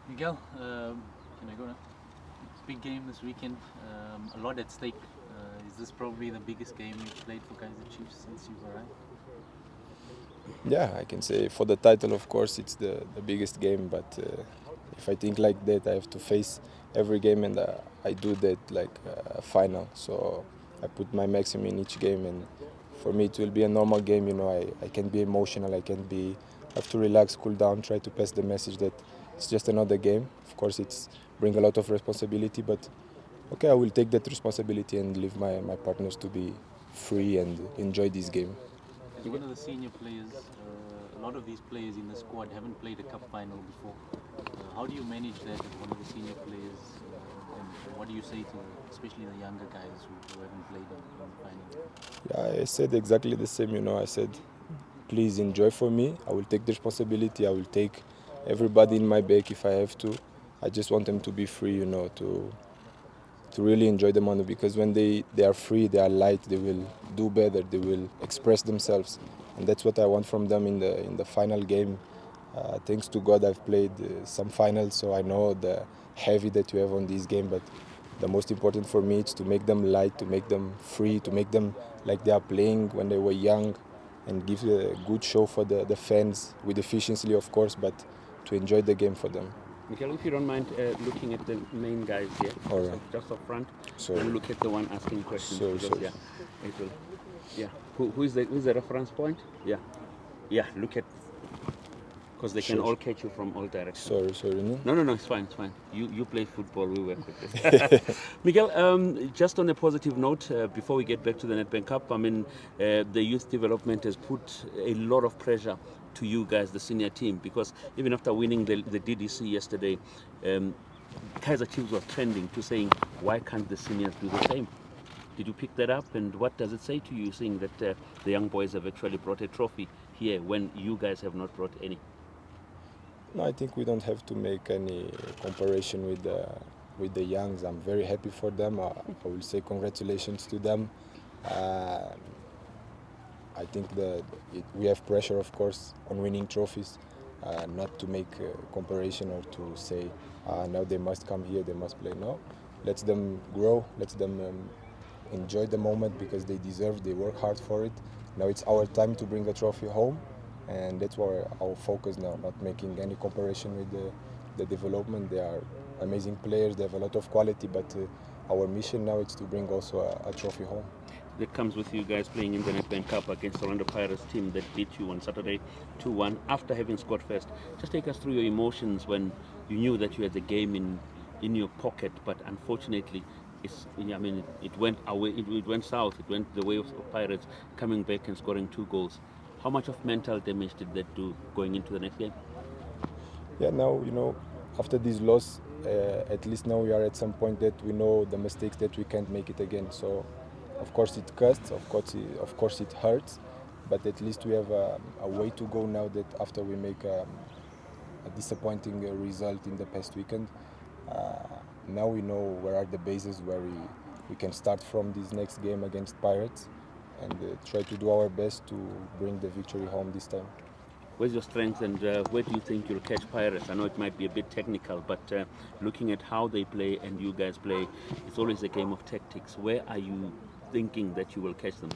Miguel, can I go now? It's a big game this weekend, a lot at stake. Is this probably the biggest game you've played for Kaizer Chiefs since you've arrived? Yeah, I can say for the title, of course, it's the biggest game. But if I think like that, I have to face every game, and I do that like a final. So I put my maximum in each game, and for me, it will be a normal game. I can be emotional, I can be have to relax, cool down, try to pass the message that it's just another game. Of course, it's bring a lot of responsibility, but okay, I will take that responsibility and leave my partners to be free and enjoy this game. As one of the senior players, a lot of these players in the squad haven't played a cup final before. How do you manage that as one of the senior players? And what do you say to, especially the younger guys who haven't played in the final? Yeah, I said exactly the same. I said, please enjoy for me. I will take the responsibility. I will take everybody in my back if I have to. I just want them to be free, to really enjoy the moment because when they are free, they are light, they will do better, they will express themselves. And that's what I want from them in the final game. Thanks to God, I've played some finals, so I know the heavy that you have on this game. But the most important for me is to make them light, to make them free, to make them like they are playing when they were young, and give a good show for the fans with efficiency, of course, but to enjoy the game for them. Michael, if you don't mind looking at the main guys here, All right. just up front, Sorry. and look at the one asking questions. Sorry, because, sorry. yeah, it will. Yeah. Who's the reference point? Yeah. Yeah. Look at, because they can Sure. all catch you from all directions. Sorry. No? No, it's fine, it's fine. You play football, we work with this. Miguel, just on a positive note, before we get back to the Nedbank Cup, I mean, the youth development has put a lot of pressure to you guys, the senior team, because even after winning the DDC yesterday, Kaizer Chiefs was trending to saying, why can't the seniors do the same? Did you pick that up, and what does it say to you, seeing that the young boys have actually brought a trophy here when you guys have not brought any? No, I think we don't have to make any comparison with the youngs. I'm very happy for them. I will say congratulations to them. Uh, I think that we have pressure, of course, on winning trophies, not to make a comparison or to say now they must come here, they must play. No, let them grow, let them enjoy the moment because they deserve. They work hard for it. Now it's our time to bring a trophy home, and that's where our focus now. Not making any comparison with the development. They are amazing players. They have a lot of quality, but our mission now is to bring also a trophy home. That comes with you guys playing in the Nedbank Cup against the Orlando Pirates team that beat you on Saturday 2-1 after having scored first. Just take us through your emotions when you knew that you had the game in your pocket, but unfortunately, it went away. It went south. It went the way of Pirates, coming back and scoring 2 goals. How much of mental damage did that do going into the next game? Yeah, now after this loss, at least now we are at some point that we know the mistakes that we can't make it again. So, of course it costs, of course it hurts, but at least we have a way to go now. That after we make a disappointing result in the past weekend, now we know where are the bases where we can start from this next game against Pirates, and try to do our best to bring the victory home this time. Where's your strength, and where do you think you'll catch Pirates? I know it might be a bit technical, but looking at how they play and you guys play, it's always a game of tactics. Where are you thinking that you will catch them?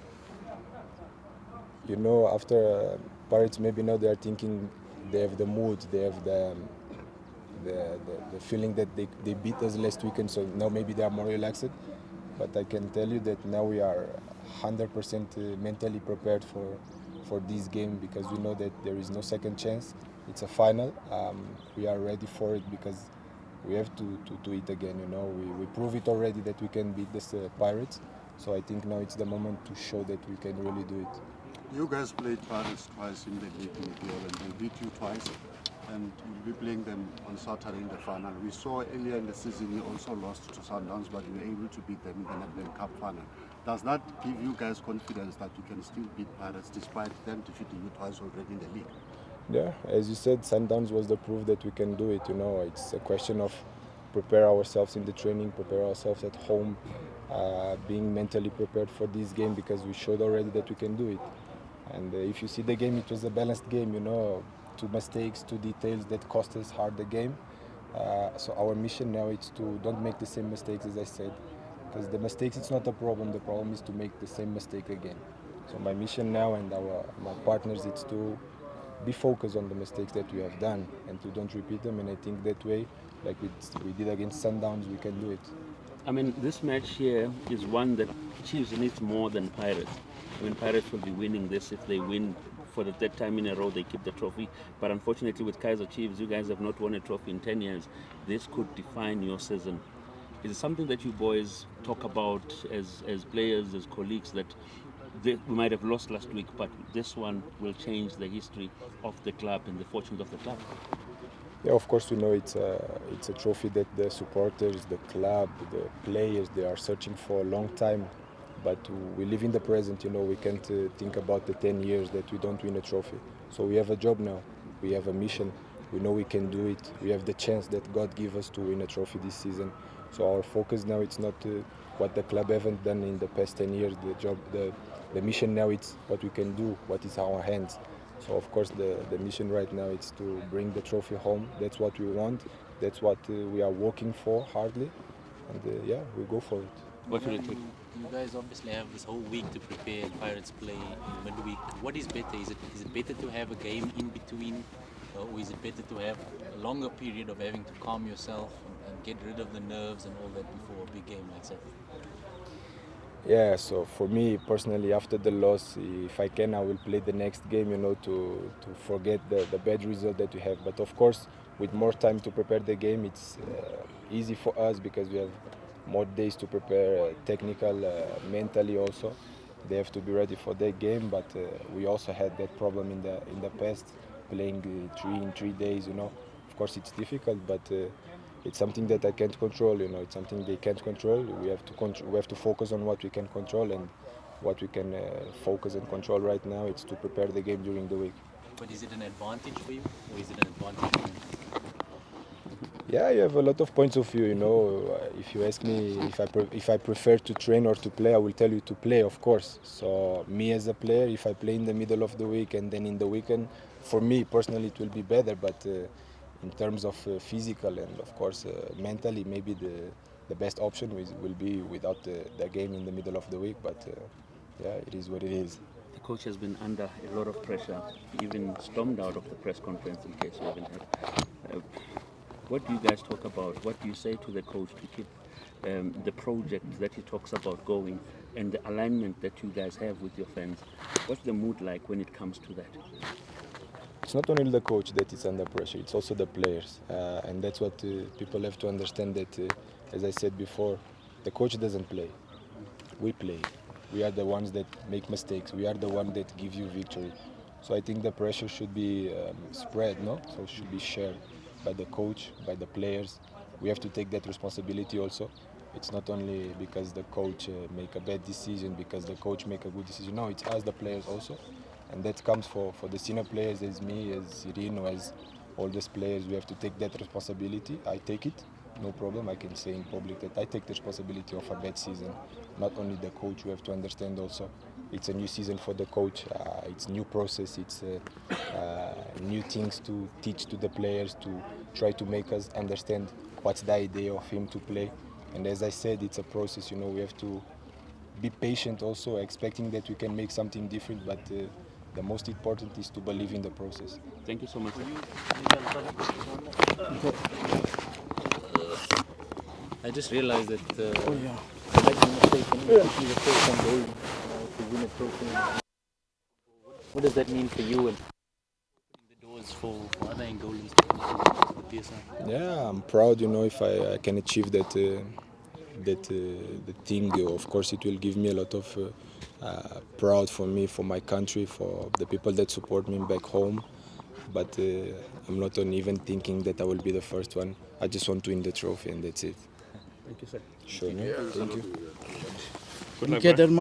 After Pirates, maybe now they are thinking they have the mood, they have the feeling that they beat us last weekend, so now maybe they are more relaxed. But I can tell you that now we are 100% mentally prepared for this game because we know that there is no second chance. It's a final. We are ready for it because we have to do it again. We prove it already that we can beat the Pirates. So I think now it's the moment to show that we can really do it. You guys played Pirates twice in the league, Miguel, and they beat you twice. And you'll be playing them on Saturday in the final. We saw earlier in the season you also lost to Sundowns, but you were able to beat them in the Nedbank Cup final. Does that give you guys confidence that you can still beat Pirates despite them defeating you twice already in the league? Yeah, as you said, Sundowns was the proof that we can do it. It's a question of prepare ourselves in the training, prepare ourselves at home, being mentally prepared for this game because we showed already that we can do it. And if you see the game, it was a balanced game. Two mistakes, two details that cost us hard the game. So our mission now is to don't make the same mistakes as I said, because the mistakes it's not a problem. The problem is to make the same mistake again. So my mission now and my partners it's to be focused on the mistakes that we have done and to don't repeat them. And I think that way, like we did against Sundowns, we can do it. I mean, this match here is one that Chiefs needs more than Pirates. I mean, Pirates will be winning this if they win for the third time in a row. They keep the trophy. But unfortunately, with Kaizer Chiefs, you guys have not won a trophy in 10 years. This could define your season. Is it something that you boys talk about as players, as colleagues, that we might have lost last week, but this one will change the history of the club and the fortunes of the club? Yeah, of course we know it's a trophy that the supporters, the club, the players, they are searching for a long time. But we live in the present, you know, we can't think about the 10 years that we don't win a trophy. So we have a job now, we have a mission, we know we can do it. We have the chance that God gave us to win a trophy this season. So our focus now, it's not what the club haven't done in the past 10 years, the mission now, it's what we can do, what is our hands. So of course the mission right now is to bring the trophy home. That's what we want. That's what we are working for hardly, and yeah, we go for it. What will it take? You guys obviously have this whole week to prepare. Pirates play in midweek. What is better? Is it better to have a game in between, or is it better to have a longer period of having to calm yourself and get rid of the nerves and all that before a big game like that? Yeah, so for me personally, after the loss, if I can, I will play the next game, you know, to forget the bad result that we have. But of course, with more time to prepare the game, it's easy for us because we have more days to prepare, technical, mentally also. They have to be ready for that game, but we also had that problem in the past, playing 3 days, you know. Of course, it's difficult, but it's something that I can't control. You know, it's something they can't control. We have to we have to focus on what we can control, and what we can focus and control right now. It's to prepare the game during the week. But is it an advantage for you, or is it an advantage for you? Yeah, you have a lot of points of view. You know, if you ask me if I prefer to train or to play, I will tell you to play, of course. So me as a player, if I play in the middle of the week and then in the weekend, for me personally, it will be better. But in terms of physical and of course mentally, maybe the best option will be without the game in the middle of the week. But yeah, it is what it is. The coach has been under a lot of pressure. He even stormed out of the press conference in case you haven't heard. What do you guys talk about? What do you say to the coach to keep the project that he talks about going and the alignment that you guys have with your fans? What's the mood like when it comes to that? It's not only the coach that is under pressure, it's also the players. And that's what people have to understand, that, as I said before, the coach doesn't play. We play. We are the ones that make mistakes. We are the ones that give you victory. So I think the pressure should be spread, no? So it should be shared by the coach, by the players. We have to take that responsibility also. It's not only because the coach make a bad decision, because the coach make a good decision. No, it's us, the players also. And that comes for the senior players, as me, as Irino, as all these players. We have to take that responsibility. I take it, no problem. I can say in public that I take the responsibility of a bad season. Not only the coach, we have to understand also it's a new season for the coach. It's new process. It's new things to teach to the players, to try to make us understand what's the idea of him to play. And as I said, it's a process. You know, we have to be patient also, expecting that we can make something different. But the most important is to believe in the process. Thank you so much. I just realized that I might be mistaken. It could be the first time goal to win a trophy. What does that mean for you and opening the doors for other Angolans to come to the PSL? Yeah, I'm proud. You know, if I can achieve that. The thing, of course, it will give me a lot of proud for me, for my country, for the people that support me back home. But I'm not even thinking that I will be the first one. I just want to win the trophy, and that's it. Thank you, sir. Sure, no? Thank you. Good luck, bro.